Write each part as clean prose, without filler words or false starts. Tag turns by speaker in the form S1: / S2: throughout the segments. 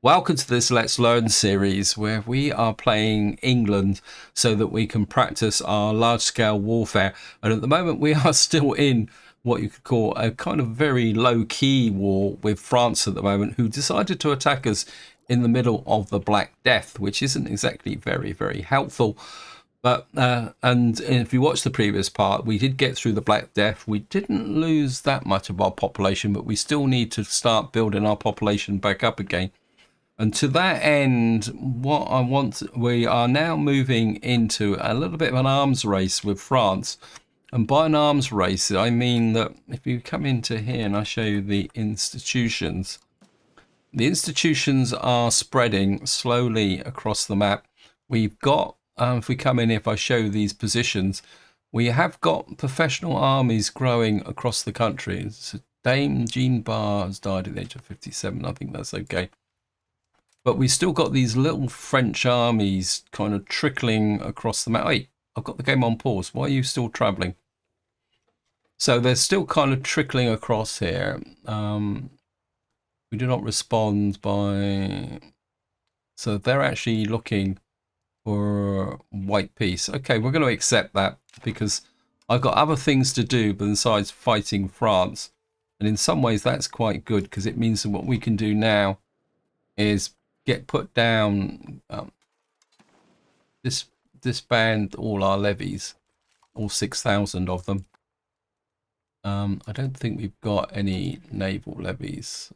S1: Welcome to this Let's Learn series where we are playing England so that we can practice our large-scale warfare. And at the moment we are still in what you could call a kind of very low-key war with France at the moment, who decided to attack us in the middle of the Black Death, which isn't exactly very helpful. But and if you watch the previous part, we did get through the Black Death. We didn't lose that much of our population, but we still need to start building our population back up again. And to that end, we are now moving into a little bit of an arms race with France. And by an arms race, I mean that if you come into here and I show you the institutions are spreading slowly across the map. We've got, if we come in, if I show these positions, we have got professional armies growing across the country. So Dame Jean Bar has died at the age of 57. I think that's okay. But we still got these little French armies kind of trickling across the map. Wait, I've got the game on pause. Why are you still traveling? So they're still kind of trickling across here. We do not respond by... So they're actually looking for white peace. Okay, we're going to accept that because I've got other things to do besides fighting France. And in some ways that's quite good because it means that what we can do now is get put down, disband all our levies, all 6,000 of them. I don't think we've got any naval levies.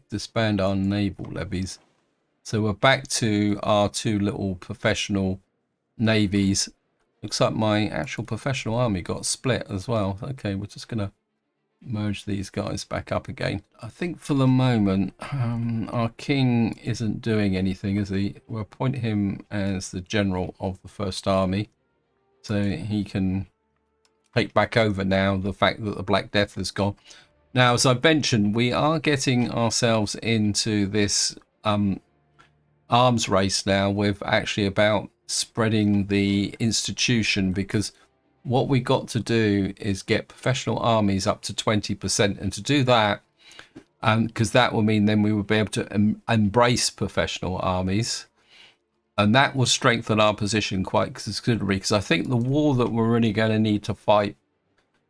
S1: Disband our naval levies. So we're back to our two little professional navies. Looks like my actual professional army got split as well. Okay, we're just going to merge these guys back up again. I think for the moment our king isn't doing anything, is he? We'll appoint him as the general of the First Army so he can take back over now the fact that the Black Death has gone. Now, as I mentioned, we are getting ourselves into this arms race now with actually about spreading the institution, because what we got to do is get professional armies up to 20%, and to do that, because that will mean then we will be able to embrace professional armies, and that will strengthen our position quite considerably, because I think the war that we're really going to need to fight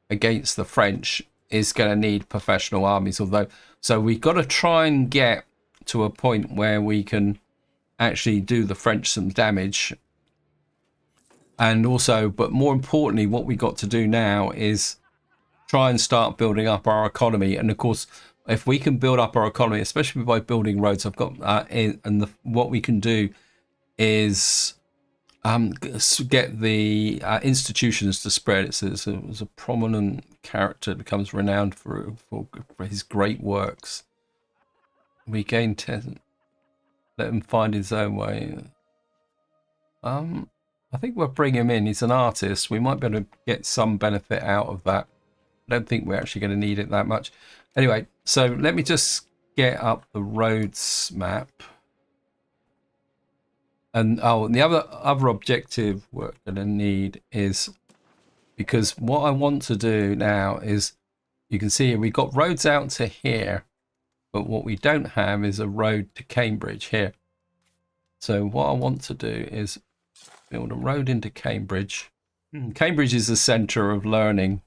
S1: against the French is going to need professional armies. So we've got to try and get to a point where we can actually do the French some damage. And also, but more importantly, what we got to do now is try and start building up our economy. And of course, if we can build up our economy, especially by building roads, I've got what we can do is get the institutions to spread. It's a prominent character that becomes renowned for his great works. We gain 10. Let him find his own way. I think we'll bring him in. He's an artist. We might be able to get some benefit out of that. I don't think we're actually going to need it that much. Anyway, so let me just get up the roads map. And the other objective we're going to need is, because what I want to do now is, you can see here, we've got roads out to here, but what we don't have is a road to Cambridge here. So what I want to do is build a road into Cambridge. Cambridge is the center of learning.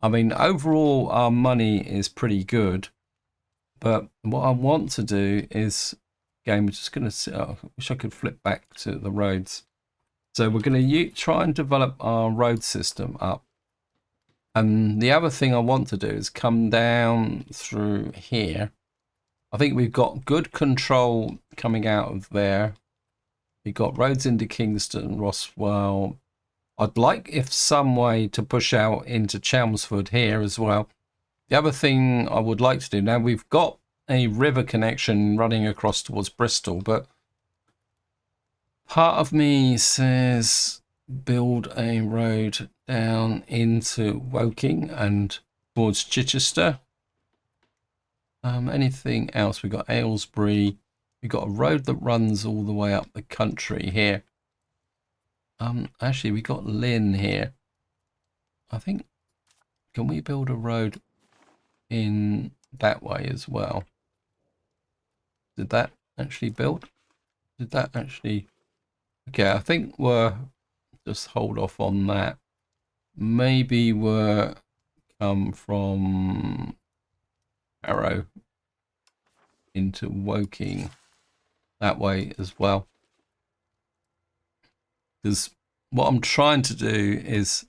S1: I mean, overall, our money is pretty good. But what I want to do is, again, we're just going to, I wish I could flip back to the roads. So we're going to try and develop our road system up. And the other thing I want to do is come down through here. I think we've got good control coming out of there. We've got roads into Kingston, Roswell. I'd like, if some way, to push out into Chelmsford here as well. The other thing I would like to do, now we've got a river connection running across towards Bristol, but part of me says build a road down into Woking and towards Chichester. Anything else? We've got Aylesbury. We've got a road that runs all the way up the country here. Actually, we got Lynn here. I think, can we build a road in that way as well? Did that actually build? Did that actually? Okay, I think we're just hold off on that. Maybe we're come from Arrow into Woking that way as well. Because what I'm trying to do is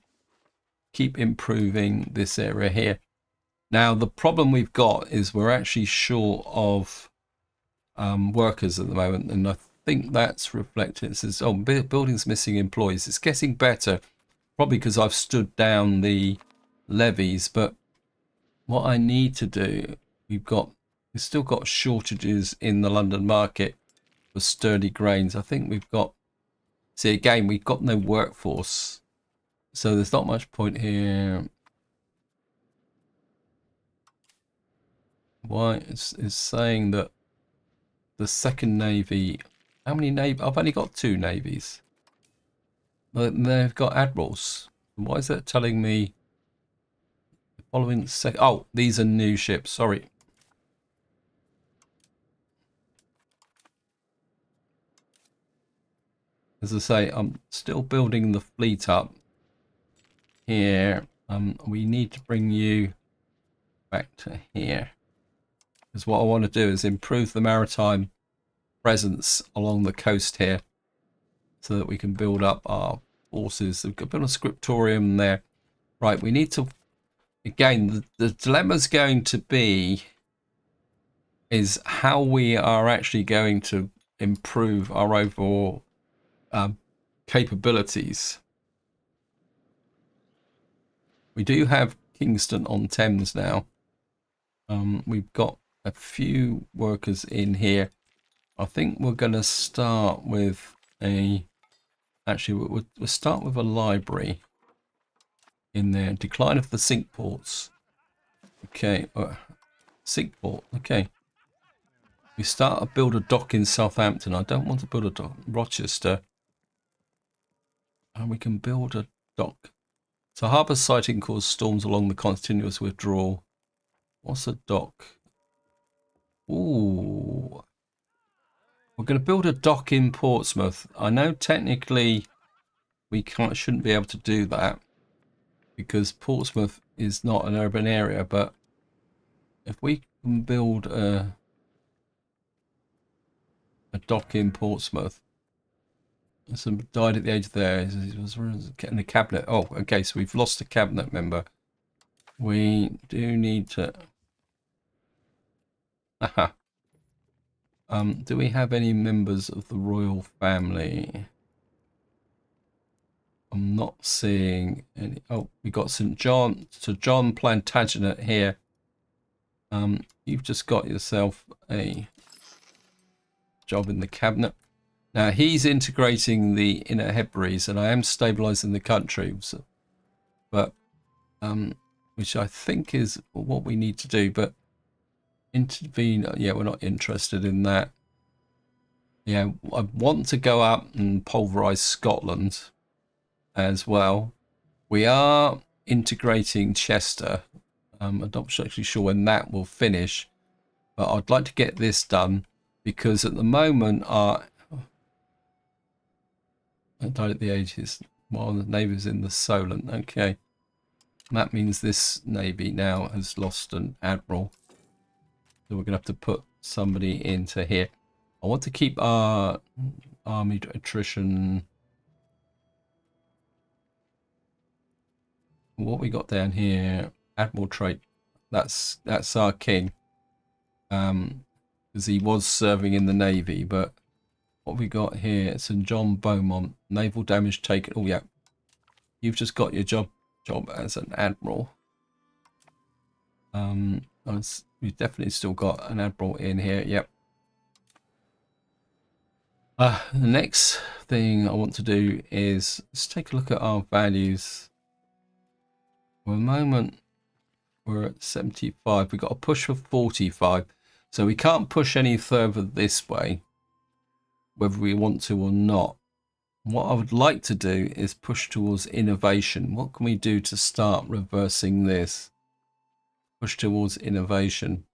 S1: keep improving this area here. Now, the problem we've got is we're actually short of workers at the moment, and I think that's reflected. It says, oh, buildings missing employees. It's getting better, probably because I've stood down the levies, but what I need to do, we've still got shortages in the London market for sturdy grains. I think we've got, see again, we've got no workforce, so there's not much point here. Why it's saying that the second navy, how many navy? I've only got 2 navies, but they've got admirals. Why is that telling me the following second? Oh, these are new ships, sorry. As I say, I'm still building the fleet up here. We need to bring you back to here, because what I want to do is improve the maritime presence along the coast here so that we can build up our forces. We've got a bit of scriptorium there. Right, we need to, again, the dilemma's going to be is how we are actually going to improve our overall capabilities. We do have Kingston on Thames now. We've got a few workers in here. I think we're going to start with we'll start with a library in there. Decline of the sink ports. Okay, sink port. Okay. We start to build a dock in Southampton. I don't want to build a dock in Rochester. And we can build a dock. So harbour sighting caused storms along the continuous withdrawal. What's a dock? Ooh. We're going to build a dock in Portsmouth. I know technically we shouldn't be able to do that because Portsmouth is not an urban area, but if we can build a dock in Portsmouth. Some died at the age there. He was getting a cabinet. Oh, okay, so we've lost a cabinet member. We do need to... Aha. Do we have any members of the royal family? I'm not seeing any. Oh, we got St. John. Sir John Plantagenet here. You've just got yourself a job in the cabinet. Now he's integrating the Inner Hebrides, and I am stabilizing the country. So, but which I think is what we need to do. But intervene. Yeah, we're not interested in that. Yeah, I want to go up and pulverize Scotland as well. We are integrating Chester. I'm not actually sure when that will finish, but I'd like to get this done because at the moment I died at the ages while the navy's in the Solent. Okay, that means this navy now has lost an admiral, so we're gonna have to put somebody into here. I want to keep our army attrition. What we got down here, admiral trait. That's our king, because he was serving in the navy. But what we got here, St. John Beaumont, naval damage taken. Oh yeah, you've just got your job as an admiral. We've definitely still got an admiral in here. Yep. The next thing I want to do is let's take a look at our values. For the moment, we're at 75. We've got to push for 45. So we can't push any further this way, whether we want to or not. What I would like to do is push towards innovation. What can we do to start reversing this? Push towards innovation.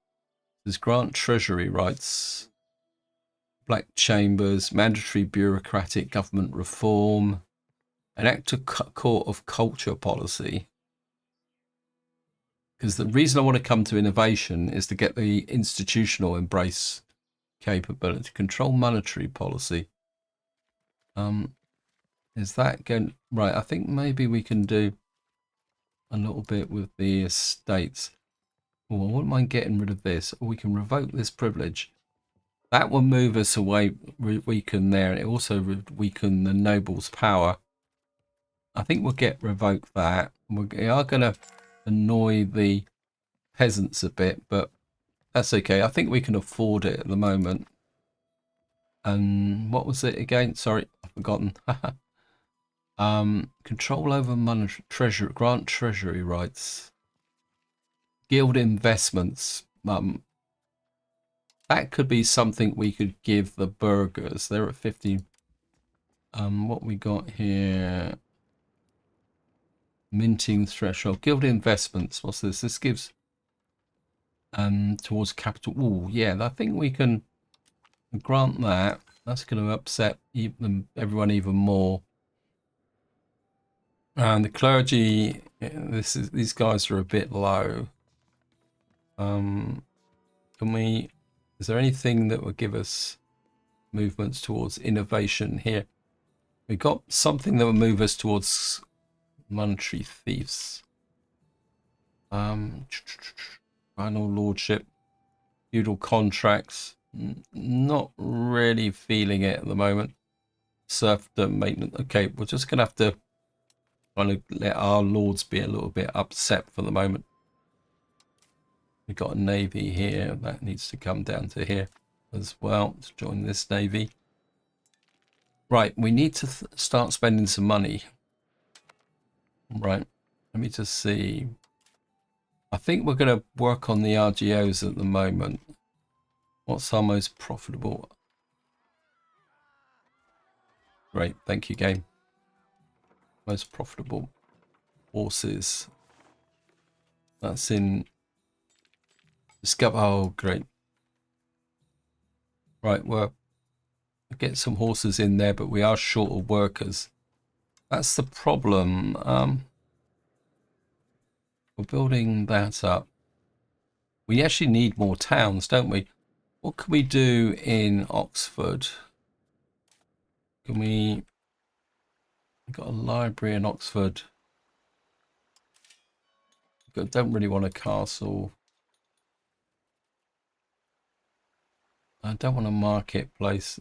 S1: There's grant treasury rights. black chambers, mandatory bureaucratic government reform, an active court of culture policy. Because the reason I want to come to innovation is to get the institutional embrace capability. Control monetary policy. Is that going right? I think maybe we can do a little bit with the estates. Oh, I wouldn't mind getting rid of this. Or we can revoke this privilege. That will move us away, weaken there. It also weaken the noble's power. I think we'll revoke that. We are going to annoy the peasants a bit, but that's okay. I think we can afford it at the moment. And what was it again? Sorry, I've forgotten. Control over monetary treasury, grant treasury rights, guild investments. That could be something we could give the burghers. They're at 50. What we got here? Minting threshold, guild investments. What's this? This gives towards capital. Oh yeah, I think we can grant that. That's going to upset everyone even more. And the clergy, these guys are a bit low. Can we? Is there anything that would give us movements towards innovation here? We got something that will move us towards monetary thieves. Final lordship, feudal contracts. Not really feeling it at the moment. Serfdom maintenance. Okay, we're just gonna have to kind of let our lords be a little bit upset for the moment. We've got a navy here that needs to come down to here as well to join this navy. Right, we need to start spending some money. Right, let me just see. I think we're going to work on the RGOs at the moment. What's our most profitable? Great, thank you, game. Most profitable horses. That's in discover. Oh, great. Right, we'll get some horses in there, but we are short of workers. That's the problem. We're building that up. We actually need more towns, don't we? What can we do in Oxford? Can we... We've got a library in Oxford. I don't really want a castle. I don't want a marketplace.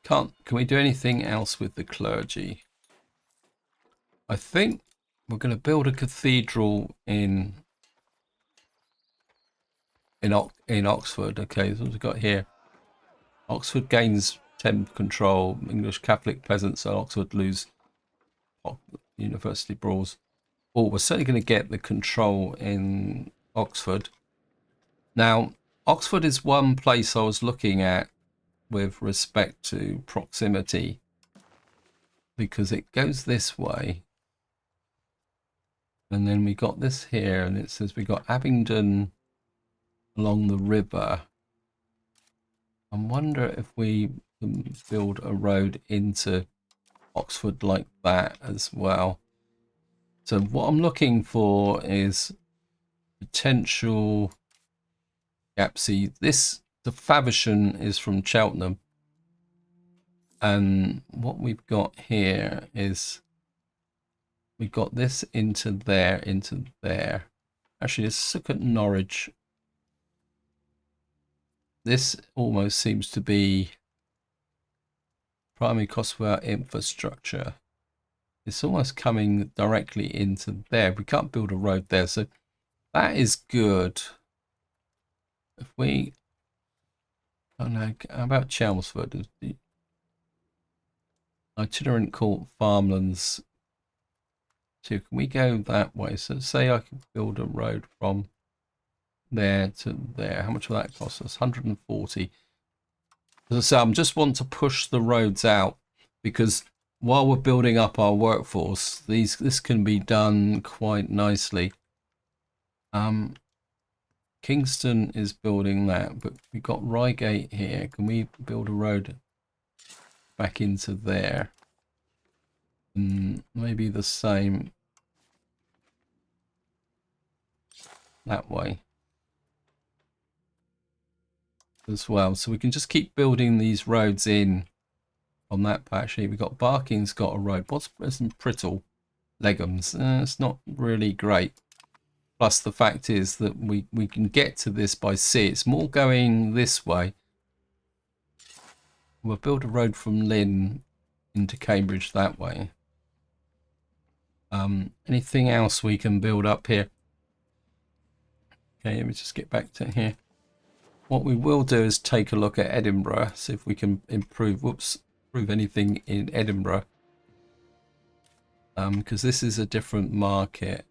S1: Can we do anything else with the clergy? I think we're going to build a cathedral in Oxford. Okay, so we've got here. Oxford gains 10 control. English Catholic peasants at Oxford lose university brawls. Oh, we're certainly going to get the control in Oxford. Now, Oxford is one place I was looking at with respect to proximity, because it goes this way. And then we got this here, and it says we got Abingdon along the river. I wonder if we can build a road into Oxford like that as well. So what I'm looking for is potential gap. See, the Faversham is from Cheltenham. And what we've got here is we got this into there, into there. Actually, let's look at Norwich. This almost seems to be primary cost for our infrastructure. It's almost coming directly into there. We can't build a road there, so that is good. If we, oh no, how about Chelmsford? The itinerant court farmlands. So can we go that way? So say I can build a road from there to there. How much will that cost us? 140. As I say, I just want to push the roads out, because while we're building up our workforce, this can be done quite nicely. Kingston is building that, but we've got Reigate here. Can we build a road back into there? Maybe the same that way as well. So we can just keep building these roads in on that patch here. We've got Barking's got a road. What's Prittle? Legums. It's not really great. Plus the fact is that we can get to this by sea. It's more going this way. We'll build a road from Lynn into Cambridge that way. Anything else we can build up here? Okay, let me just get back to here. What we will do is take a look at Edinburgh, see if we can improve anything in Edinburgh. Because this is a different market.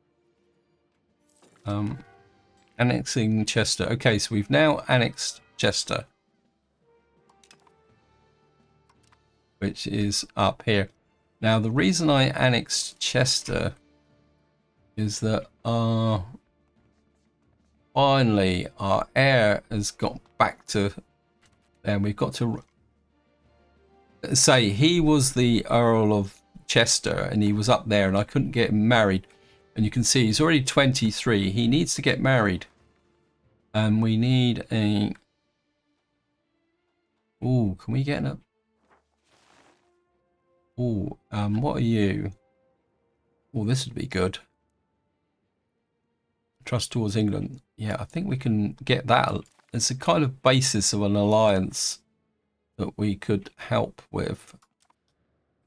S1: Annexing Chester. Okay, so we've now annexed Chester, which is up here. Now, the reason I annexed Chester is that finally our heir has got back to there. We've got to say he was the Earl of Chester and he was up there and I couldn't get him married. And you can see he's already 23. He needs to get married. And we need a... Oh, can we get a... Oh, what are you? Oh, this would be good. Trust towards England. Yeah, I think we can get that. It's a kind of basis of an alliance that we could help with.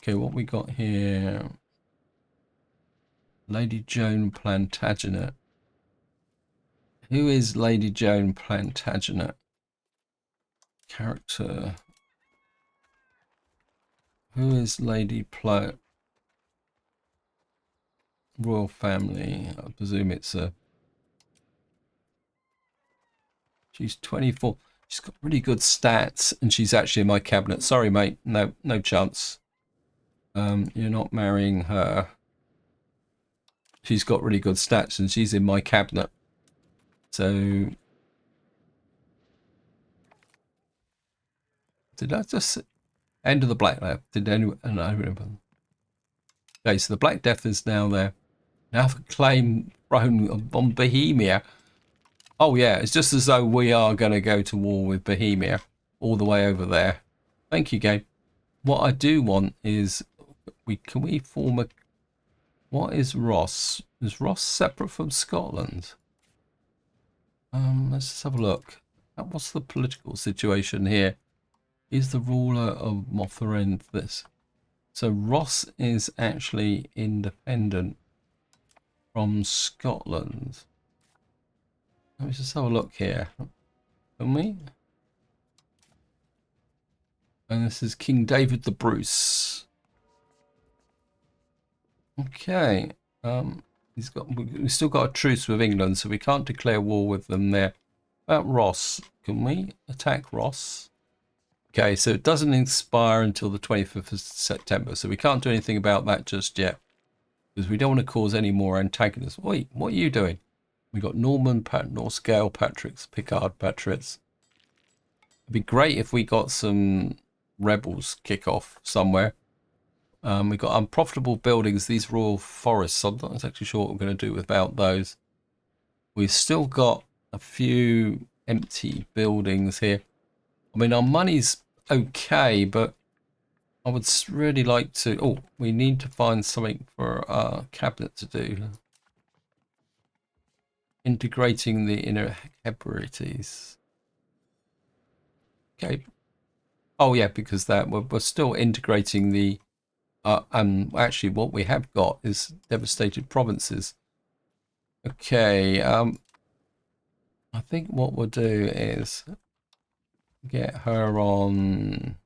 S1: Okay, what we got here? Lady Joan Plantagenet. Who is Lady Joan Plantagenet? Character. Who is Lady Royal family? I presume it's a... She's 24. She's got really good stats and she's actually in my cabinet. Sorry, mate. No chance. You're not marrying her. She's got really good stats and she's in my cabinet. So... Did I just... End of the Black Death. Did anyone... I remember. Okay, so the Black Death is now there. Now for claim thrown on Bohemia. Oh yeah, it's just as though we are going to go to war with Bohemia. All the way over there. Thank you, game. What I do want is... Can we form a... What is Ross? Is Ross separate from Scotland? Let's just have a look. What's the political situation here? Is the ruler of Motherend this? So Ross is actually independent from Scotland. Let me just have a look here. Can we? And this is King David the Bruce. Okay. We've still got a truce with England, so we can't declare war with them there. About Ross, can we attack Ross? Okay, so it doesn't expire until the 25th of September, so we can't do anything about that just yet. Because we don't want to cause any more antagonists. Wait, what are you doing? We got Norman, North Gale Patricks, Picard Patricks. It'd be great if we got some rebels kick off somewhere. We've got unprofitable buildings, these royal forests. I'm not exactly sure what we're going to do without those. We've still got a few empty buildings here. I mean, our money's okay, but I would really like to... Oh, we need to find something for our cabinet to do. Integrating the inner Hebrides. Okay. Oh, yeah, because that we're still integrating the... actually, what we have got is devastated provinces. Okay, I think what we'll do is get her on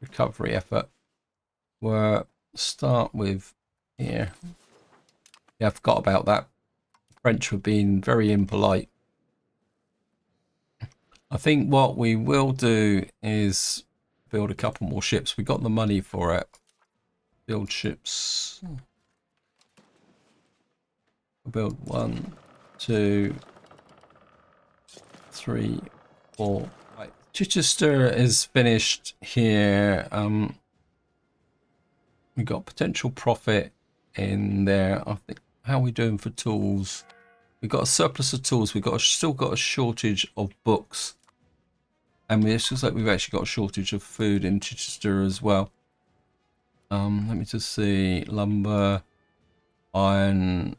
S1: recovery effort. We'll start with here. Yeah, I forgot about that. French were being very impolite. I think what we will do is build a couple more ships. We got the money for it. Build ships. We'll build 1, 2, 3, 4. Right. Chichester is finished here. We got potential profit in there. I think. How are we doing for tools? We've got a surplus of tools. We've got still got a shortage of books, and it looks like we've actually got a shortage of food in Chichester as well. Let me just see. Lumber, iron.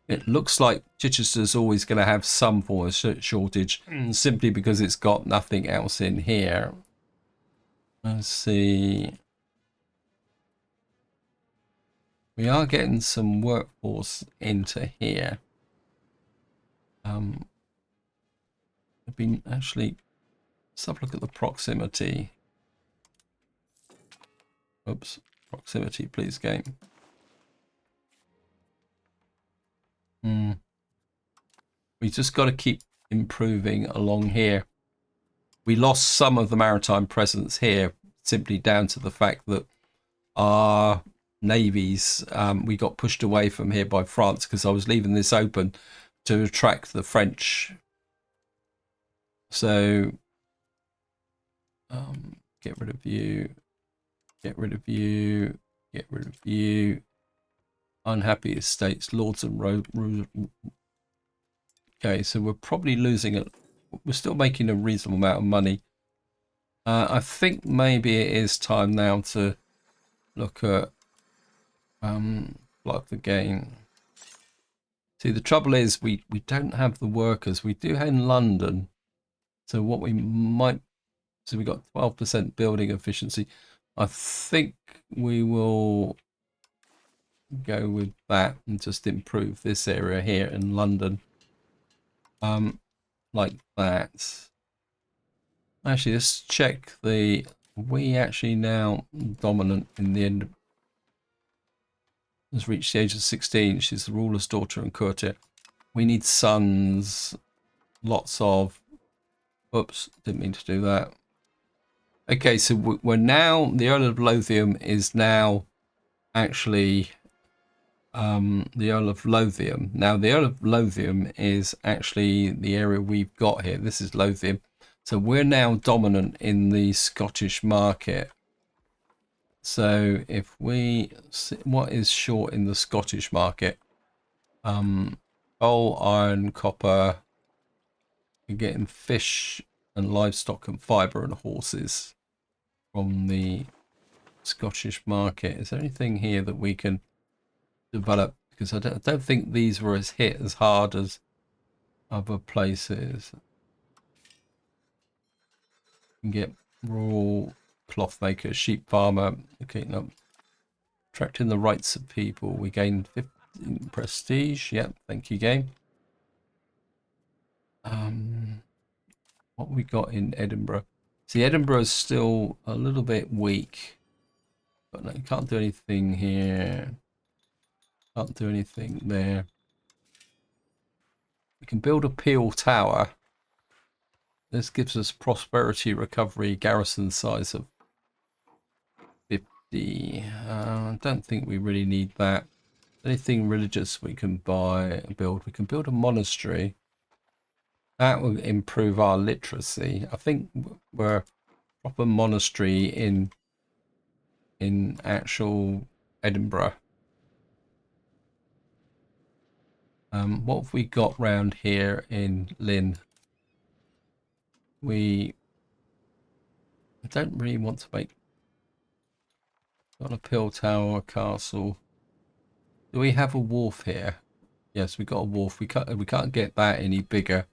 S1: It looks like Chichester's always going to have some form of shortage, simply because it's got nothing else in here. Let's see. We are getting some workforce into here. I've been actually. Let's have a look at the proximity. Oops, proximity, please, game. We just got to keep improving along here. We lost some of the maritime presence here simply down to the fact that our navies, we got pushed away from here by France because I was leaving this open to attract the French. So get rid of you, get rid of you, get rid of you. Unhappy estates, lords and road. Okay, so we're probably losing it. We're still making a reasonable amount of money. I think maybe it is time now to look at block the game. See, the trouble is we don't have the workers. We do have in London. So what we might, so we got 12% building efficiency. I think we will go with that and just improve this area here in London. Like that. Actually, let's check the, we actually now dominant in the end. Has reached the age of 16. She's the ruler's daughter and courtier. We need sons. Lots of, oops, didn't mean to do that. Okay, so we're now, the Earl of Lothian is now actually the Earl of Lothian. Now, the Earl of Lothian is actually the area we've got here. This is Lothian. So we're now dominant in the Scottish market. So if we see what is short in the Scottish market, coal, iron, copper, you're getting fish and livestock and fibre and horses from the Scottish market. Is there anything here that we can develop? Because I don't think these were as hit as hard as other places. You can get rural cloth maker, sheep farmer. Okay, no. Attracting the rights of people. We gain 15 prestige. Yep, thank you, game. What we got in Edinburgh? See, Edinburgh is still a little bit weak. But no, you can't do anything here. Can't do anything there. We can build a Peel Tower. This gives us prosperity recovery, garrison size of 50. I don't think we really need that. Anything religious we can buy, build. We can build a monastery. That will improve our literacy. I think we're a proper monastery in actual Edinburgh. What have we got round here in Lynn? I don't really want to make. Got a Peel Tower, castle. Do we have a wharf here? Yes, we got a wharf. We can't get that any bigger.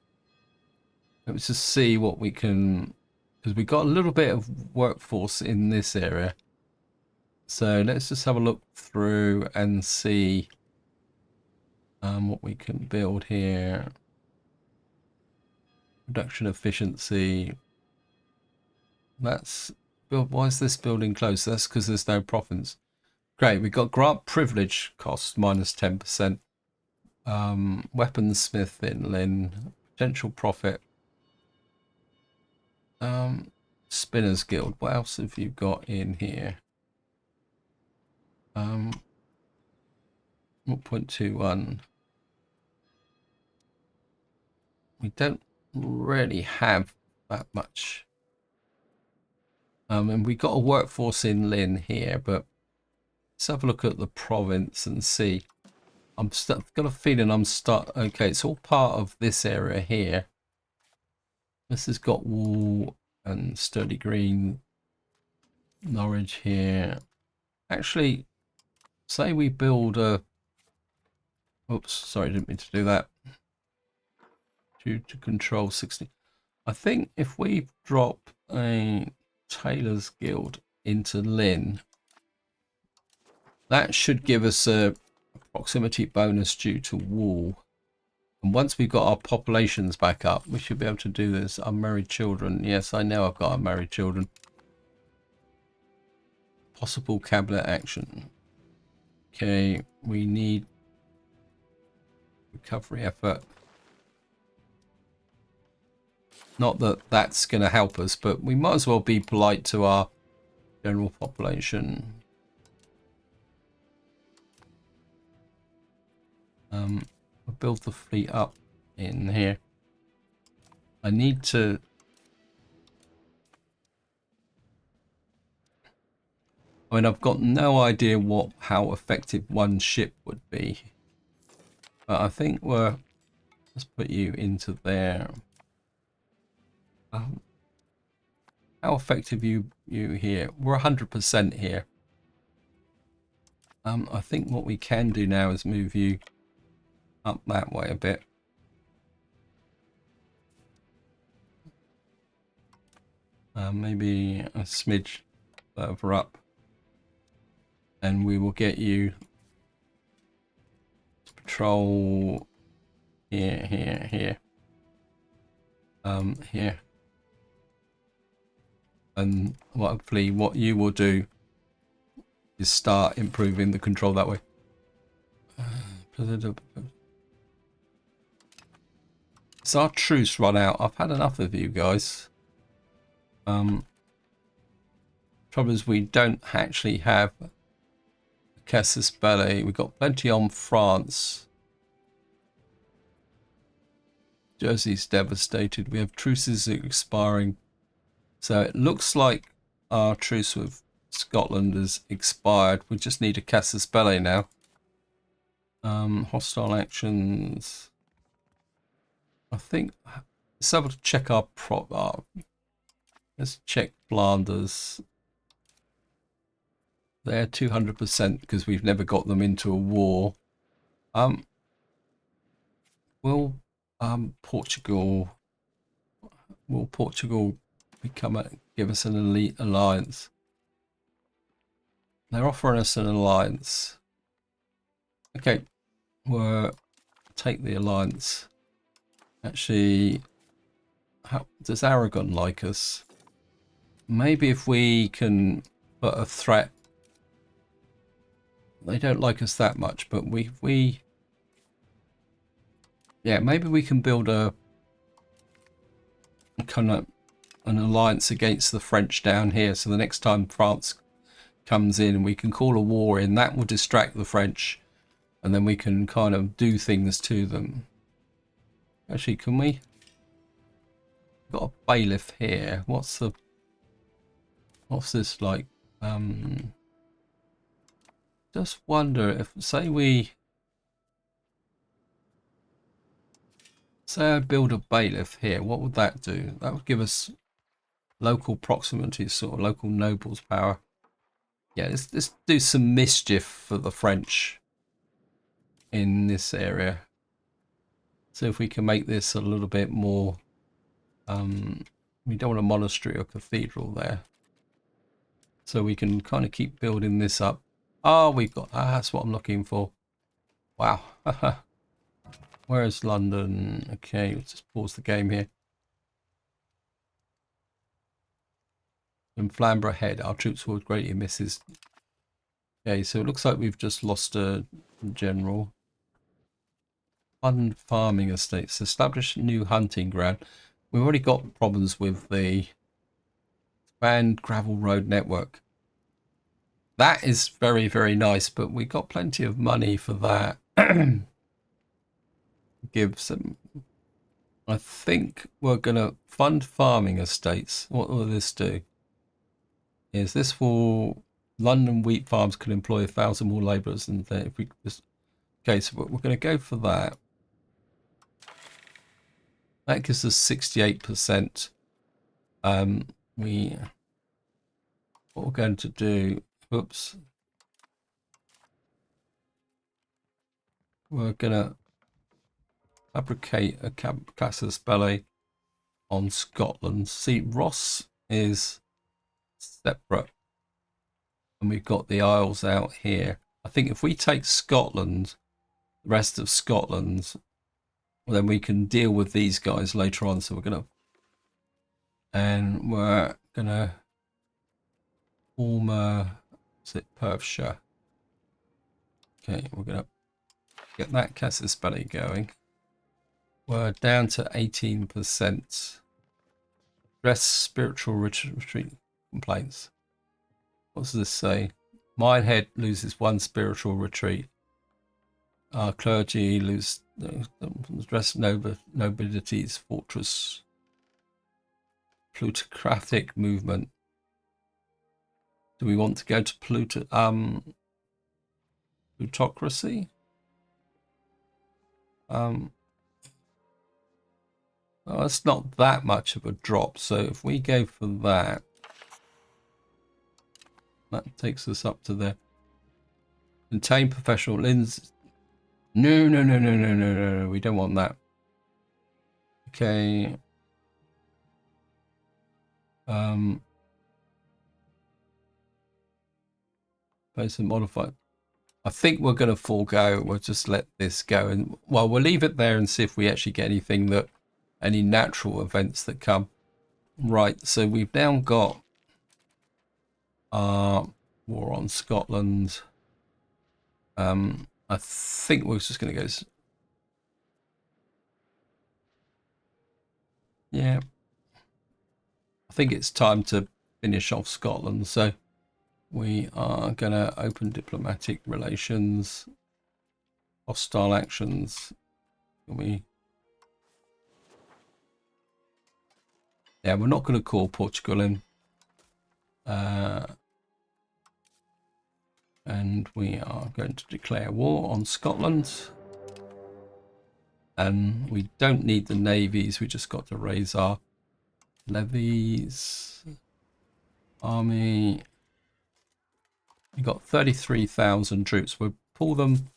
S1: Let's just see what we can, because we got a little bit of workforce in this area. So let's just have a look through and see what we can build here. Production efficiency. That's build. Why is this building closed? That's because there's no profits. Great. We got grant privilege cost minus 10%. Weaponsmith in Lynn. Potential profit. Spinners Guild. What else have you got in here? 0.21. we don't really have that much. And we got a workforce in Lynn here, but let's have a look at the province and see. Got a feeling okay, it's all part of this area here. This has got wool and sturdy green. Norwich here. Actually, say we build a... Oops, sorry, didn't mean to do that. Due to control 60. I think if we drop a Tailor's Guild into Lynn, that should give us a proximity bonus due to wool. And once we've got our populations back up, we should be able to do this. Unmarried children. Yes, I know I've got unmarried children. Possible cabinet action. Okay, we need recovery effort. Not that that's going to help us, but we might as well be polite to our general population. I'll build the fleet up in here. I need to... I mean, I've got no idea how effective one ship would be. But I think let's put you into there. How effective you here? We're 100% here. I think what we can do now is move you up that way a bit. Maybe a smidge further up. And we will get you to patrol here, here, here. Here. And hopefully what you will do is start improving the control that way. So our truce run out. I've had enough of you guys. Trouble is we don't actually have a Casus Belli. We've got plenty on France. Jersey's devastated. We have truces expiring. So it looks like our truce with Scotland has expired. We just need a Casus Belli now. Hostile actions. I think let's have to check our let's check Flanders. They're 200% because we've never got them into a war. Will Portugal give us an elite alliance? They're offering us an alliance. Okay, we'll take the alliance. Actually, does Aragon like us? Maybe if we can put a threat. They don't like us that much, but yeah, maybe we can build a kind of an alliance against the French down here. So the next time France comes in, we can call a war in. That will distract the French, and then we can kind of do things to them. Actually, can we? We've got a bailiff here. What's this like? Just wonder if, say I build a bailiff here, what would that do? That would give us local proximity, sort of local nobles power. Yeah, let's do some mischief for the French in this area. So if we can make this a little bit more, we don't want a monastery or cathedral there. So we can kind of keep building this up. Oh, that's what I'm looking for. Wow. Where is London? Okay, let's just pause the game here. In Flamborough Head, our troops will greatly miss his... Okay, so it looks like we've just lost a general. Fund farming estates. Establish new hunting ground. We've already got problems with the banned gravel road network. That is very, very nice, but we got plenty of money for that. Give some... I think we're going to fund farming estates. What will this do? Is this will London wheat farms can employ 1,000 more labourers than if we just okay. So we're going to go for that. That gives us 68%. What we're going to do. Oops. We're going to fabricate a casus belli on Scotland. See, Ross is separate, and we've got the Isles out here. I think if we take Scotland, the rest of Scotland, well, then we can deal with these guys later on. So we're gonna form is it Perthshire? Okay, we're gonna get that casus belli going. We're down to 18%. Address spiritual retreat complaints. What does this say? Minehead loses 1 spiritual retreat. Our clergy lose address nobility's fortress. Plutocratic movement. Do we want to go to plutocracy? Oh, it's not that much of a drop. So if we go for that, that takes us up to the contain professional lens. No. We don't want that. Okay. Place and modify. I think we're going to forego. We'll just let this go, and well, we'll leave it there and see if we actually get any natural events that come. Right. So we've now got war on Scotland. I think we're just going to go. Yeah. I think it's time to finish off Scotland. So we are going to open diplomatic relations, hostile actions. Yeah, we're not going to call Portugal in. And we are going to declare war on Scotland. And we don't need the navies. We just got to raise our levies. Army. We got 33,000 troops. We'll pull them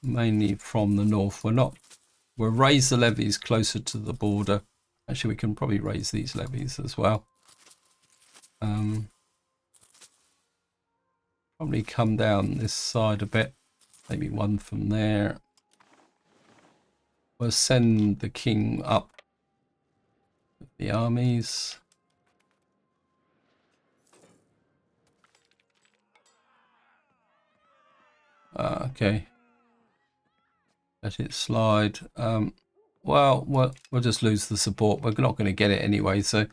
S1: mainly from the north. We'll raise the levies closer to the border. Actually, we can probably raise these levies as well. Probably come down this side a bit. Maybe one from there. We'll send the king up with the armies. Okay. Let it slide. Well, we'll just lose the support. We're not going to get it anyway. So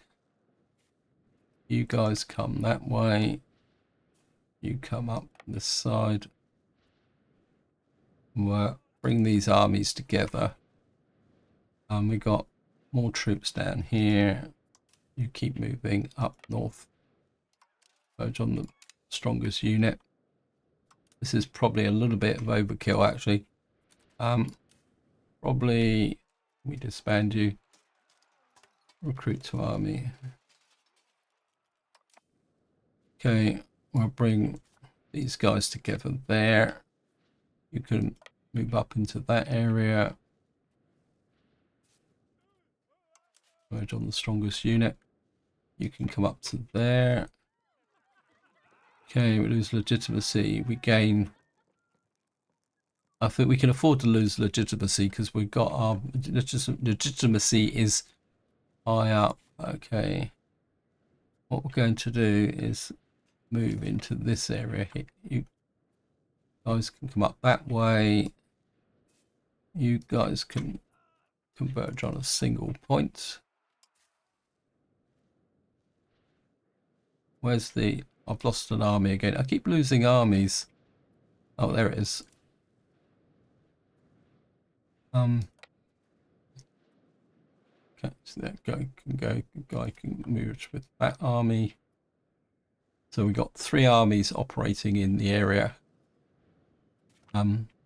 S1: you guys come that way. You come up this side. We'll bring these armies together. We got more troops down here. You keep moving up north. Urge on the strongest unit. This is probably a little bit of overkill, actually. Probably we disband you. Recruit to army. Okay, we'll bring these guys together there. You can move up into that area. Merge on the strongest unit. You can come up to there. Okay, we lose legitimacy. We gain. I think we can afford to lose legitimacy because we've got our legitimacy is high up. Okay. What we're going to do is move into this area here. You guys can come up that way. You guys can converge on a single point. Where's the... I've lost an army again. I keep losing armies. Oh, there it is. Okay, so that guy can move with that army. So we got 3 armies operating in the area.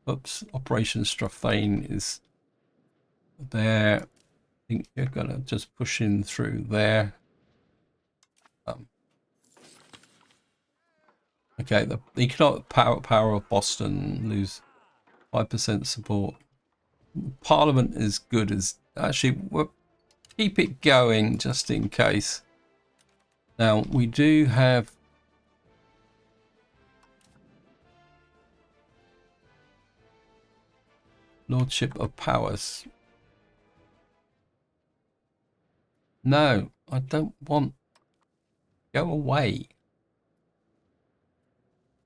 S1: Oops, Operation Strathane is there. I think you're gonna just push in through there. Okay, the economic power of Boston lose 5% support. Parliament is good as actually we'll keep it going just in case. Now we do have Lordship of Powers. No, I don't want. Go away.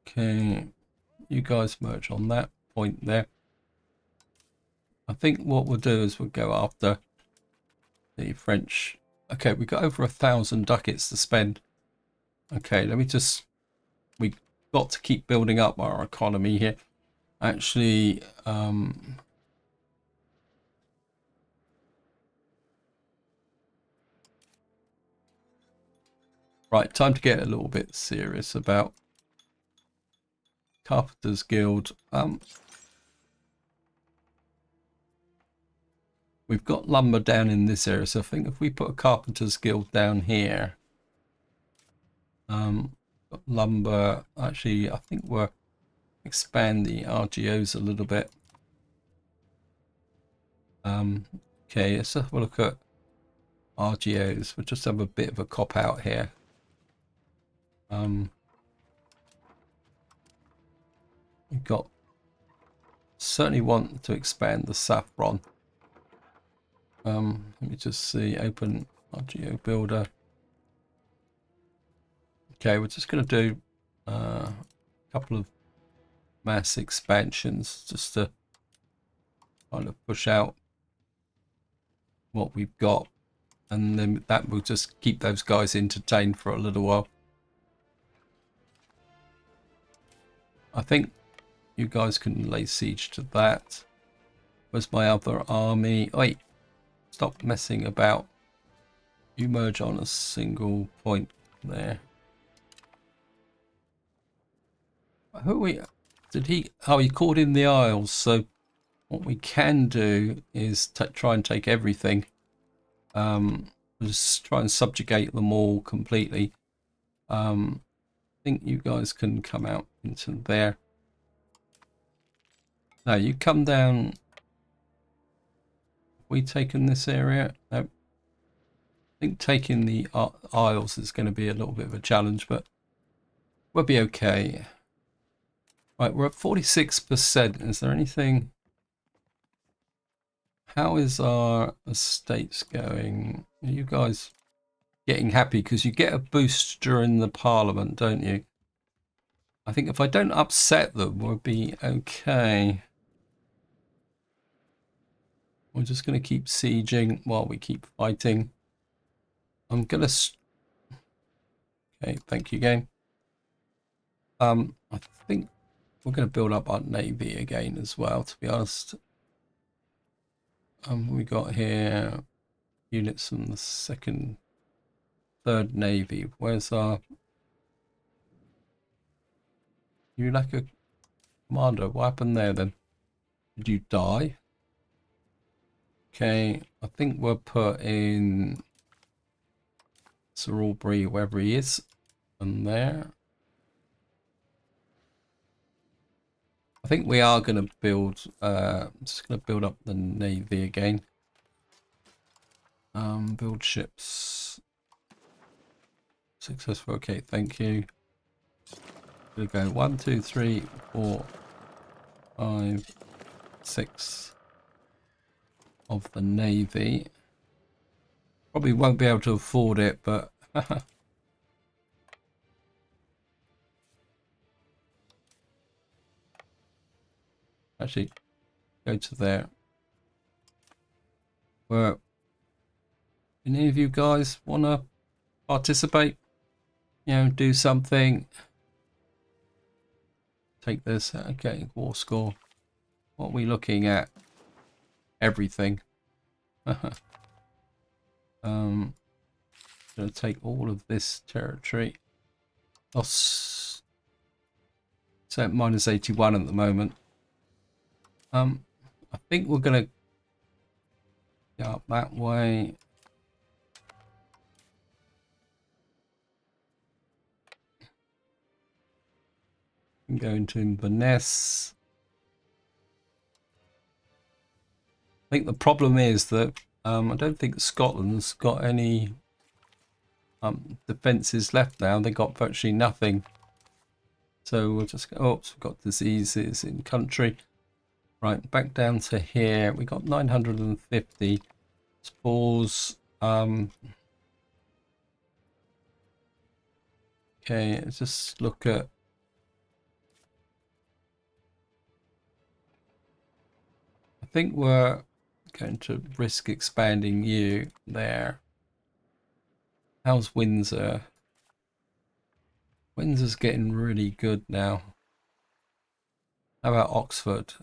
S1: Okay, you guys merge on that point there. I think what we'll do is we'll go after the French. Okay, we got over 1,000 ducats to spend. Okay, let me just. We got to keep building up our economy here. Actually, right, time to get a little bit serious about Carpenters Guild. We've got lumber down in this area, so I think if we put a Carpenters Guild down here, got lumber. Actually, I think we'll expand the RGOs a little bit. Okay, let's have a look at RGOs. We'll just have a bit of a cop out here. We've got certainly want to expand the saffron. Let me just see, open RGO builder. Okay, we're just going to do a couple of mass expansions just to kind of push out what we've got, and then that will just keep those guys entertained for a little while. I think you guys can lay siege to that. Where's my other army? Wait, stop messing about. You merge on a single point there. Who we did he? Oh, he called in the Isles. So what we can do is try and take everything. Just try and subjugate them all completely. I think you guys can come out into there. Now you come down. We taken this area? No. I think taking the Isles is going to be a little bit of a challenge, but we'll be okay. Right, we're at 46%. Is there anything? How is our estates going? Are you guys getting happy? Because you get a boost during the Parliament, don't you? I think if I don't upset them, we'll be okay. We're just going to keep sieging while we keep fighting. I'm going to... Okay, thank you, game. I think we're going to build up our navy again as well, to be honest. We got here units from the 2nd, 3rd Navy. Where's our... You like a commander? What happened there then? Did you die? Okay, I think we'll put in Sir Aubrey wherever he is, and there. I think we are going to build, just going to build up the navy again. Build ships. Successful. Okay, thank you. We go 1, 2, 3, 4, 5, 6 of the navy. Probably won't be able to afford it, but actually go to there. Where any of you guys want to participate? You know, do something. Take this. Okay, war score. What are we looking at? Everything. Going to take all of this territory. Loss. So at -81 at the moment. I think we're going to go up that way. And go into Inverness. I think the problem is that I don't think Scotland's got any defences left now. They got virtually nothing. So we'll just go, oops, we've got diseases in country. Right, back down to here. We got 950 spores. Okay, let's just look at. I think we're going to risk expanding you there. How's Windsor? Windsor's getting really good now. How about Oxford?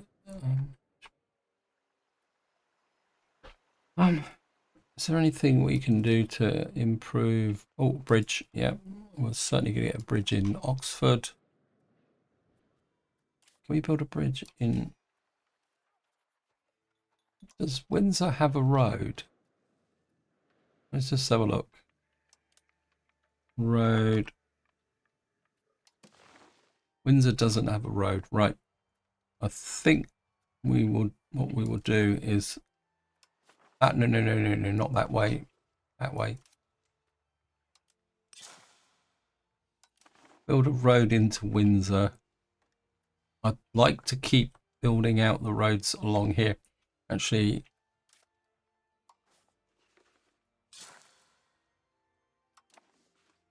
S1: Is there anything we can do to improve? Oh, bridge. Yeah, we're certainly going to get a bridge in Oxford. Can we build a bridge in? Does Windsor have a road? Let's just have a look. Road. Windsor doesn't have a road, right? I think we will. What we will do is. No, not that way. That way. Build a road into Windsor. I'd like to keep building out the roads along here. Actually,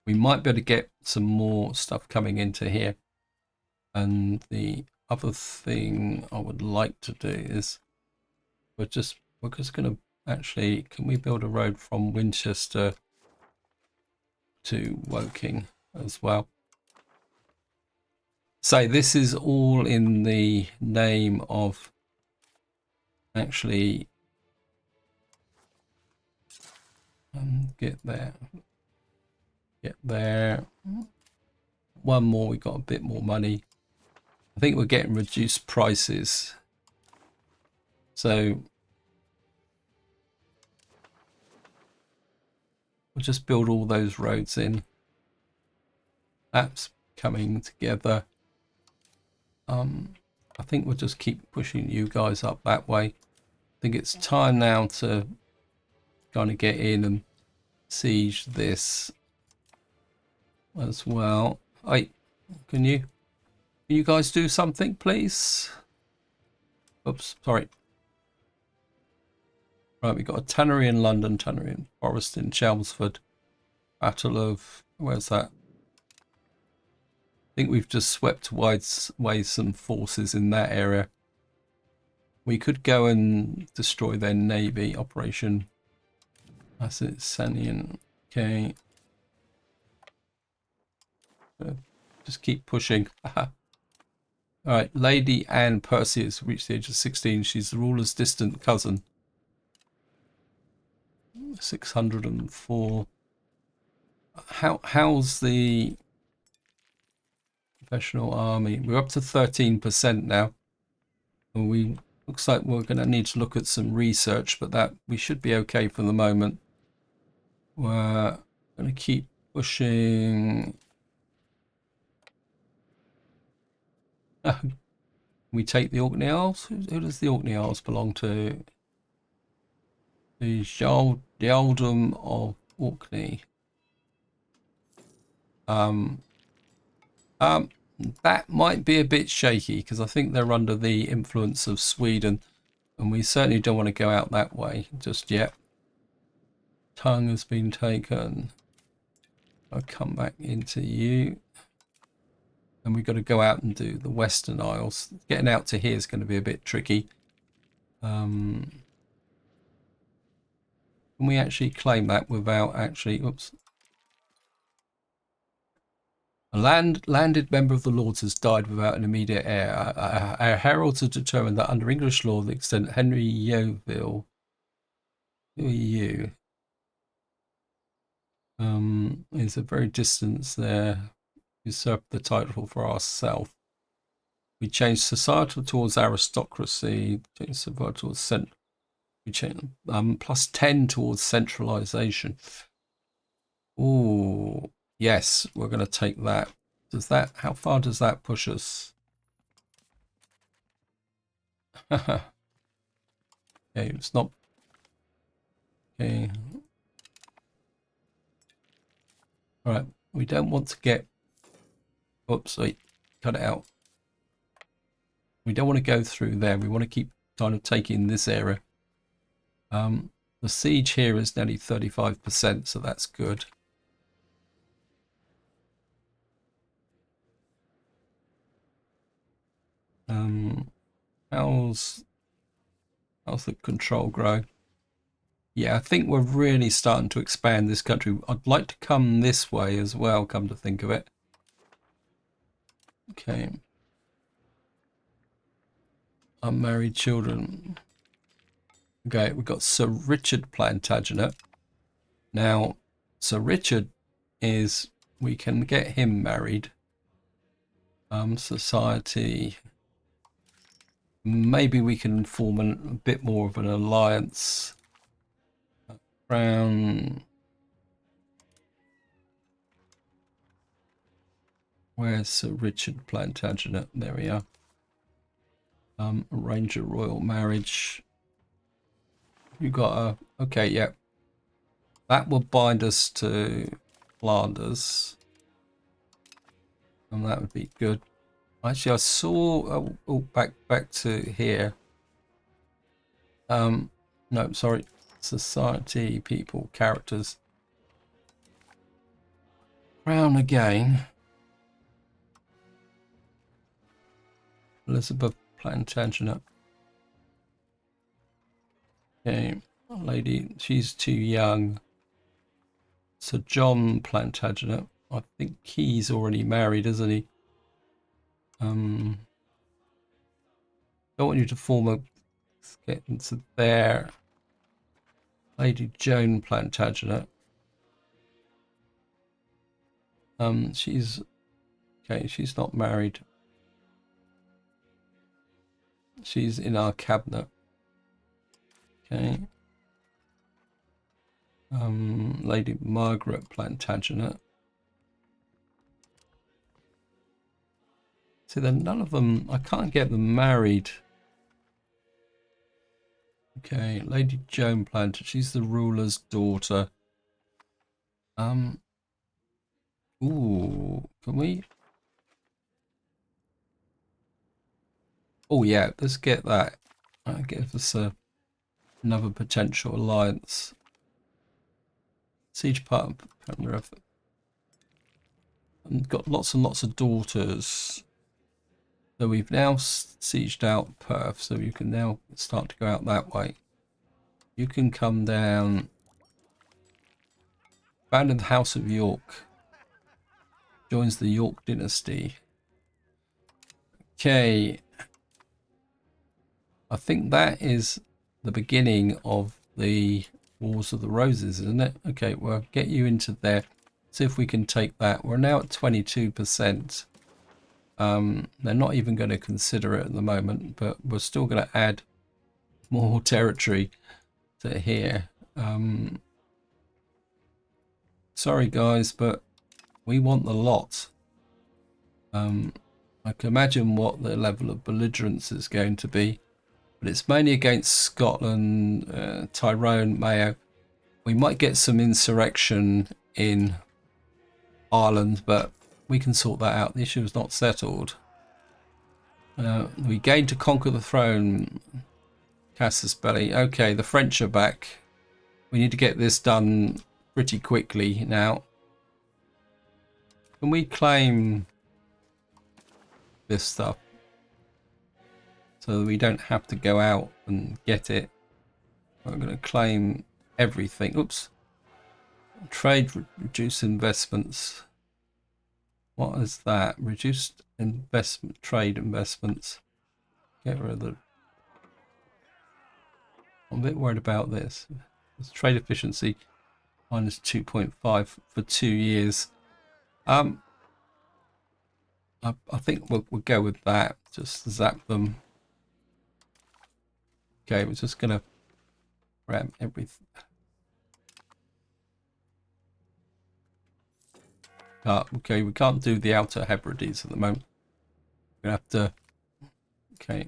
S1: we might be able to get some more stuff coming into here. And the other thing I would like to do is we're just going to actually, can we build a road from Winchester to Woking as well? So this is all in the name of actually get there. One more, we got a bit more money. I think we're getting reduced prices. So we'll just build all those roads in. That's coming together. I think we'll just keep pushing you guys up that way. I think it's time now to kind of get in and siege this as well. Hey, can you guys do something, please? Oops, sorry. Right, we got a tannery in London, tannery in Forest in Chelmsford. Battle of, where's that? I think we've just swept away some forces in that area. We could go and destroy their navy operation. That's it, Sanian. Okay. Just keep pushing. Alright, Lady Anne Percy has reached the age of 16. She's the ruler's distant cousin. 604. How's the professional army? We're up to 13% now. And looks like we're going to need to look at some research, but that we should be okay for the moment. We're going to keep pushing. We take the Orkney Isles. Who does the Orkney Isles belong to? The Jarldom of Orkney. That might be a bit shaky because I think they're under the influence of Sweden, and we certainly don't want to go out that way just yet. Tongue has been taken. I'll come back into you. And we've got to go out and do the Western Isles. Getting out to here is going to be a bit tricky. Can we actually claim that without actually... Oops. A landed member of the Lords has died without an immediate heir. Our heralds have determined that under English law, the extent Henry Yeovil... Who are you? Is a very distance there. Usurp the title for ourselves. We change societal towards aristocracy. Change societal towards we change plus 10 towards centralization. Oh, yes, we're going to take that. Does that? How far does that push us? Okay, it's not. Okay. All right. We don't want to get. Oops, wait. Cut it out. We don't want to go through there. We want to keep kind of taking this area. The siege here is nearly 35%, so that's good. How's the control grow? Yeah, I think we're really starting to expand this country. I'd like to come this way as well, come to think of it. Okay. Unmarried children. Okay, we've got Sir Richard Plantagenet. Now, Sir Richard is, we can get him married. Society. Maybe we can form a bit more of an alliance. Crown. Where's Sir Richard Plantagenet? There we are. Arrange a royal marriage. You got a... Okay, yeah. That will bind us to Flanders. And that would be good. Actually, I saw... oh, back to here. No, sorry. Society, people, characters. Crown again. Elizabeth Plantagenet. Okay, lady, she's too young. Sir John Plantagenet. I think he's already married, isn't he? Don't want you to form a... Let's get into there. Lady Joan Plantagenet. She's... Okay, she's not married. She's in our cabinet. Okay. Lady Margaret Plantagenet. See, then none of them, I can't get them married. Okay, Lady Joan Plantagenet, she's the ruler's daughter. Ooh, can we? Oh yeah, let's get that. Give us another potential alliance. Siege part of and got lots and lots of daughters. So we've now sieged out Perth, so you can now start to go out that way. You can come down. Founded the House of York. Joins the York dynasty. Okay. I think that is the beginning of the Wars of the Roses, isn't it? Okay, we'll get you into there. See if we can take that. We're now at 22%. They're not even going to consider it at the moment, but we're still going to add more territory to here. Sorry guys, but we want the lot. I can imagine what the level of belligerence is going to be, but it's mainly against Scotland, Tyrone, Mayo. We might get some insurrection in Ireland, but we can sort that out. The issue is not settled. We gain to conquer the throne. Casus Belli. Okay, the French are back. We need to get this done pretty quickly now. Can we claim this stuff so that we don't have to go out and get it? I'm going to claim everything. Oops. Trade, reduce investments. What is that? Reduced investment, trade investments. Get rid of the... I'm a bit worried about this. It's trade efficiency. minus 2.5 for 2 years. I think we'll go with that. Just zap them. Okay, we're just gonna grab everything. Okay, we can't do the outer Hebrides at the moment. We're gonna have to. Okay.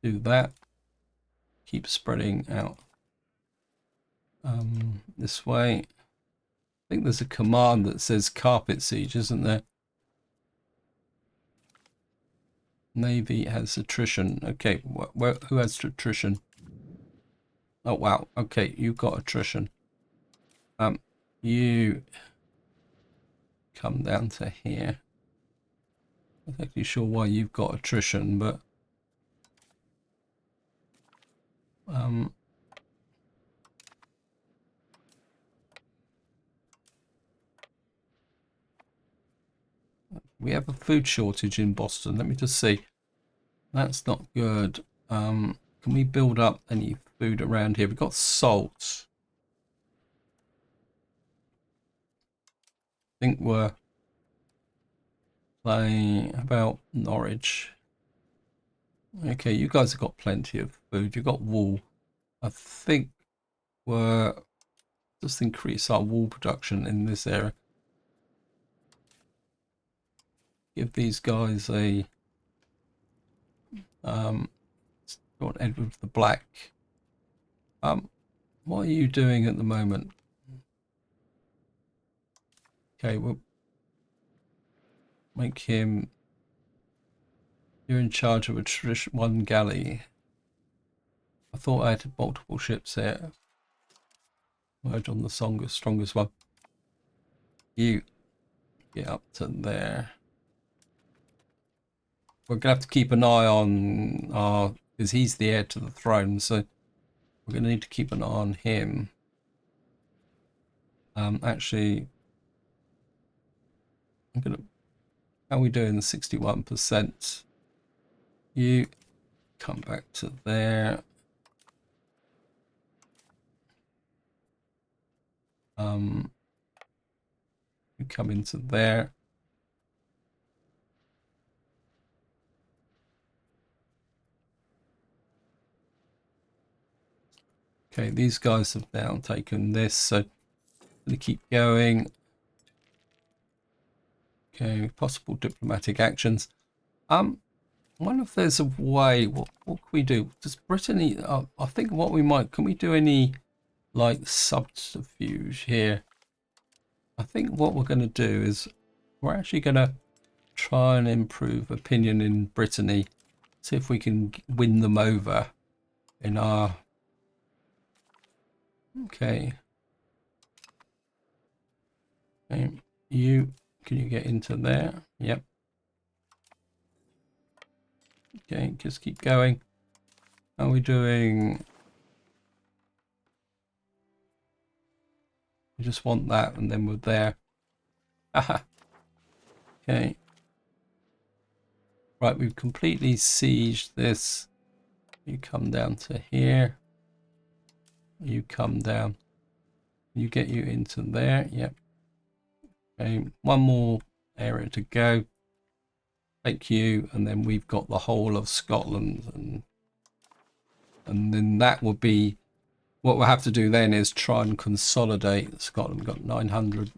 S1: Do that. Keep spreading out. This way. I think there's a command that says carpet siege, isn't there? Navy has attrition. Okay, who has attrition? Oh wow. Okay, you've got attrition. You come down to here. I'm not exactly sure why you've got attrition, but we have a food shortage in Boston. Let me just see. That's not good. Can we build up any food around here? We've got salt. I think we're playing about Norwich. Okay, you guys have got plenty of food. You've got wool. I think we're just increase our wool production in this area. Give these guys a got Edward the Black. What are you doing at the moment? Okay, we'll make him. You're in charge of one galley. I thought I had multiple ships here. Merge on the strongest one. You get up to there. We're gonna have to keep an eye on our, because he's the heir to the throne, so we're gonna need to keep an eye on him. Actually, how are we doing? 61%. You come back to there. You come into there. Okay, these guys have now taken this, so I'm going to keep going. Okay, possible diplomatic actions. I wonder if there's a way. What can we do? Does Brittany? I think what we might. Can we do any like subterfuge here? I think what we're going to do is we're actually going to try and improve opinion in Brittany. See if we can win them over in our. Okay. Okay. Can you get into there? Yep. Okay, just keep going. How are we doing? We just want that and then we're there. Aha. Okay. Right, we've completely sieged this. You come down to here. You come down. You get you into there. Yep. Okay, one more area to go. Take you, and then we've got the whole of Scotland, and then that will be what we'll have to do then is try and consolidate Scotland. We've got 900.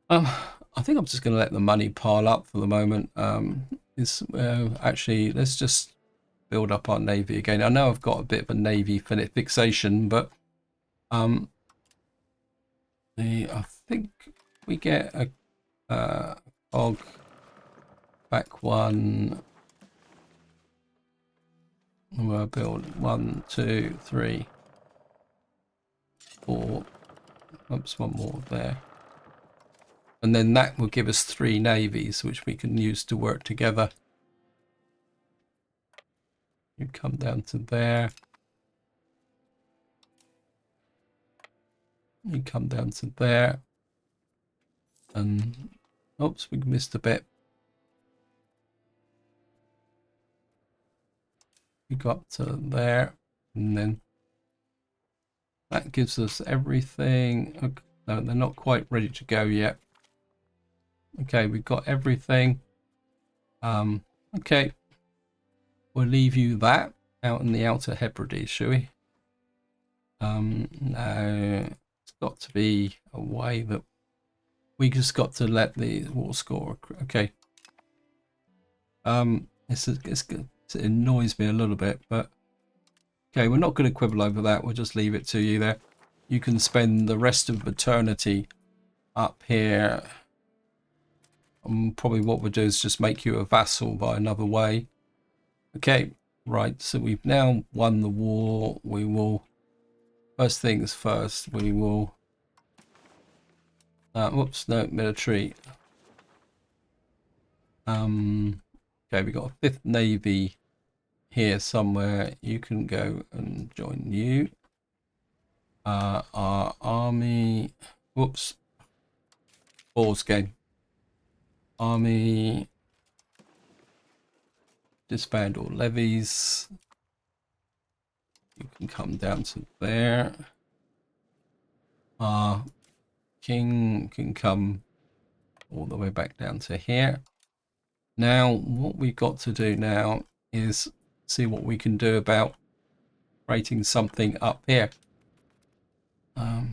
S1: I think I'm just going to let the money pile up for the moment. Actually, let's just build up our navy again. I know I've got a bit of a navy fixation, but I think we get a cog back one. We'll build 1, 2, 3, 4. Oops, one more there. And then that will give us 3 navies, which we can use to work together. You come down to there. You come down to there. And, oops, we missed a bit. We got to there, and then that gives us everything. Okay, no, they're not quite ready to go yet. Okay, we've got everything. Okay, we'll leave you that out in the Outer Hebrides, shall we? No, it's got to be a way that we just got to let the water score. Okay. It annoys me a little bit, but okay, we're not going to quibble over that. We'll just leave it to you there. You can spend the rest of eternity up here. Probably what we'll do is just make you a vassal by another way. Okay, right. So we've now won the war. We will, first things first, we will, whoops, no, military. Okay, we got a 5th Navy here somewhere. You can go and join you. Our army, whoops, pause game. Army, disband all levies. You can come down to there. Our king can come all the way back down to here. Now, what we've got to do now is see what we can do about creating something up here. I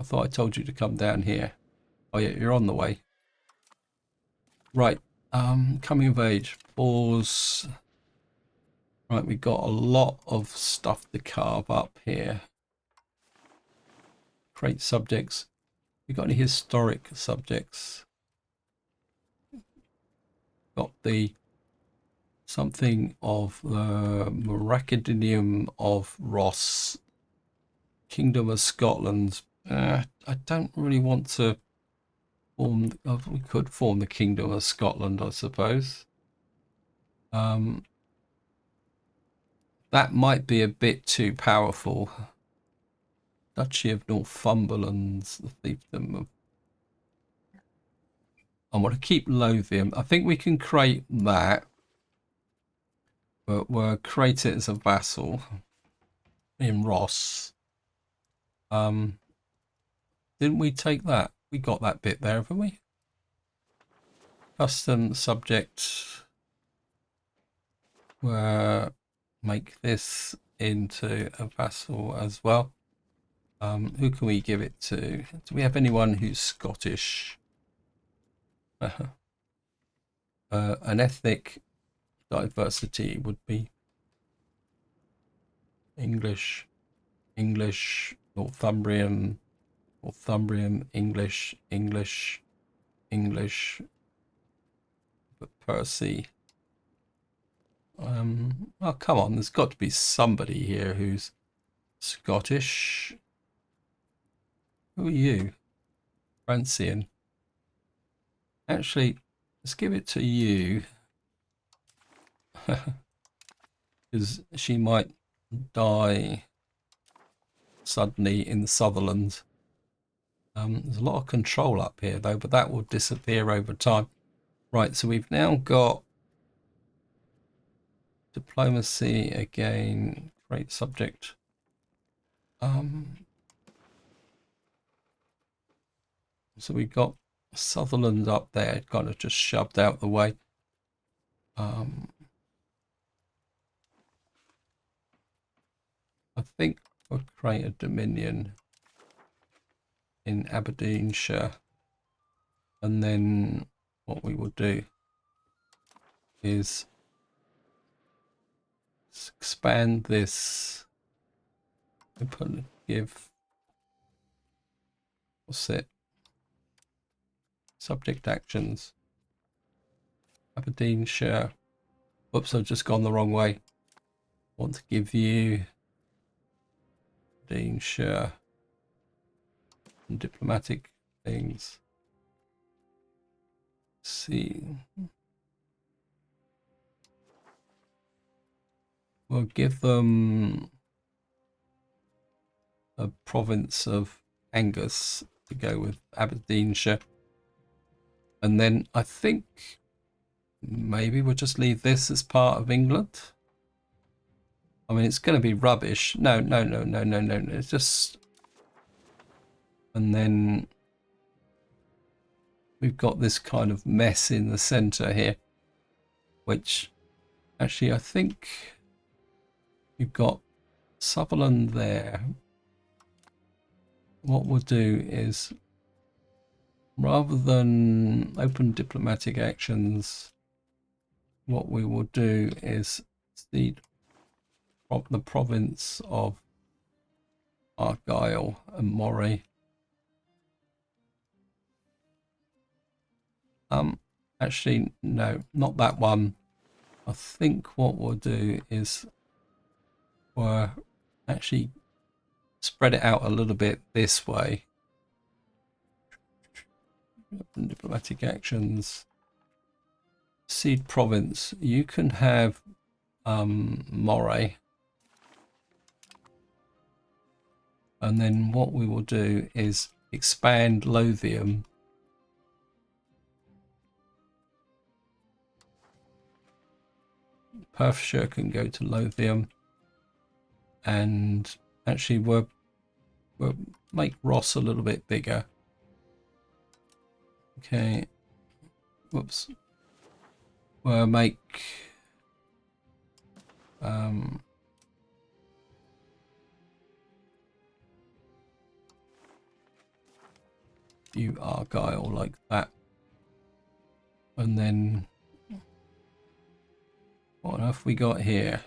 S1: thought I told you to come down here. Oh yeah, you're on the way. Right, coming of age, pause. Right, we got a lot of stuff to carve up here. Create subjects. We got any historic subjects? Got the something of the Maracadinium of Ross, Kingdom of Scotland. I don't really want to form. We could form the Kingdom of Scotland, I suppose. That might be a bit too powerful. Duchy of Northumberland's the fiefdom of. I want to keep Lothian. I think we can create that, but we'll create it as a vassal in Ross. Didn't we take that? We got that bit there, haven't we? Custom subject. We'll make this into a vassal as well. Who can we give it to? Do we have anyone who's Scottish? An ethnic diversity would be English, Northumbrian, English, but Percy. Oh, come on, there's got to be somebody here who's Scottish. Who are you? Francian. Actually, let's give it to you. Because she might die suddenly in the Sutherland. There's a lot of control up here though, but that will disappear over time. Right, so we've now got diplomacy again, great subject. So we've got Sutherland up there, kind of just shoved out the way. I think we'll create a dominion in Aberdeenshire, and then what we will do is expand this and give, what's it, subject actions, Aberdeenshire. Whoops, I've just gone the wrong way. Want to give you Aberdeenshire and diplomatic things. Let's see. We'll give them a province of Angus to go with Aberdeenshire. And then I think maybe we'll just leave this as part of England. I mean, it's going to be rubbish. No. It's just... And then we've got this kind of mess in the center here, which actually I think we've got Sutherland there. What we'll do is, rather than open diplomatic actions, what we will do is cede the province of Argyll and Moray. Actually, no, not that one. I think what we'll do is we'll actually spread it out a little bit this way. Diplomatic actions. Cede province. You can have Moray. And then what we will do is expand Lothian. Perthshire can go to Lothian. And actually we'll make Ross a little bit bigger. Okay. Whoops. We'll make you Argyll like that. And then what have we got here?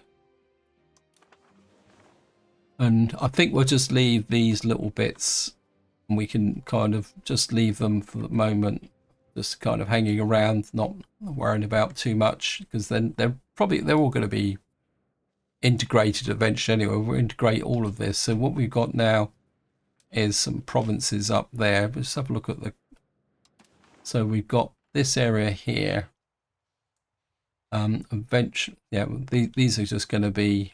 S1: And I think we'll just leave these little bits, and we can kind of just leave them for the moment, just kind of hanging around, not worrying about too much, because then they're all going to be integrated eventually anyway. We'll integrate all of this. So what we've got now is some provinces up there. Let's have a look at the... So we've got this area here. Eventually, yeah, these are just going to be...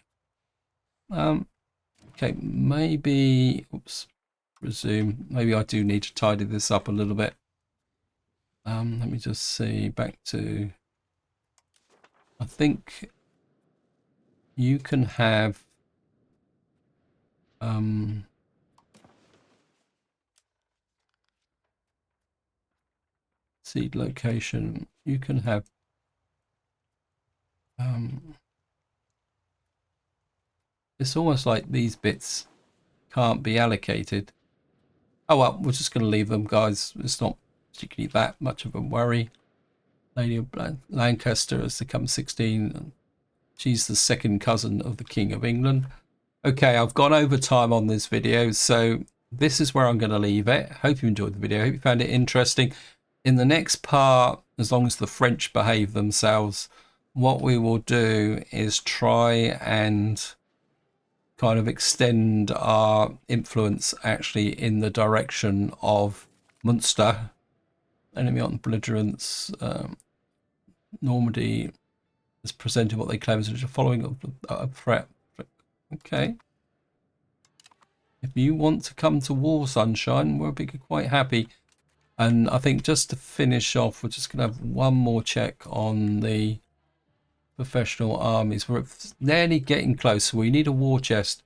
S1: okay, maybe... Oops, resume. Maybe I do need to tidy this up a little bit. Let me just see, back to... I think you can have... seed location. You can have... it's almost like these bits can't be allocated. Oh well, we're just going to leave them, guys. It's not particularly that much of a worry. Lady of Lancaster has become 16. She's the second cousin of the King of England. Okay, I've gone over time on this video, so this is where I'm going to leave it. Hope you enjoyed the video. Hope you found it interesting. In the next part, as long as the French behave themselves, what we will do is try and kind of extend our influence actually in the direction of Munster. Enemy on belligerents. Normandy is presenting what they claim as a following of a threat. Okay. If you want to come to war, Sunshine, we'll be quite happy. And I think just to finish off, we're just going to have one more check on the professional armies. We're nearly getting close. We need a war chest.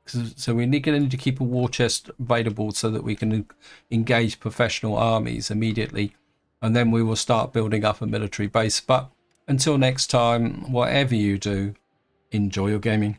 S1: So we're going to need to keep a war chest available so that we can engage professional armies immediately. And then we will start building up a military base. But until next time, whatever you do, enjoy your gaming.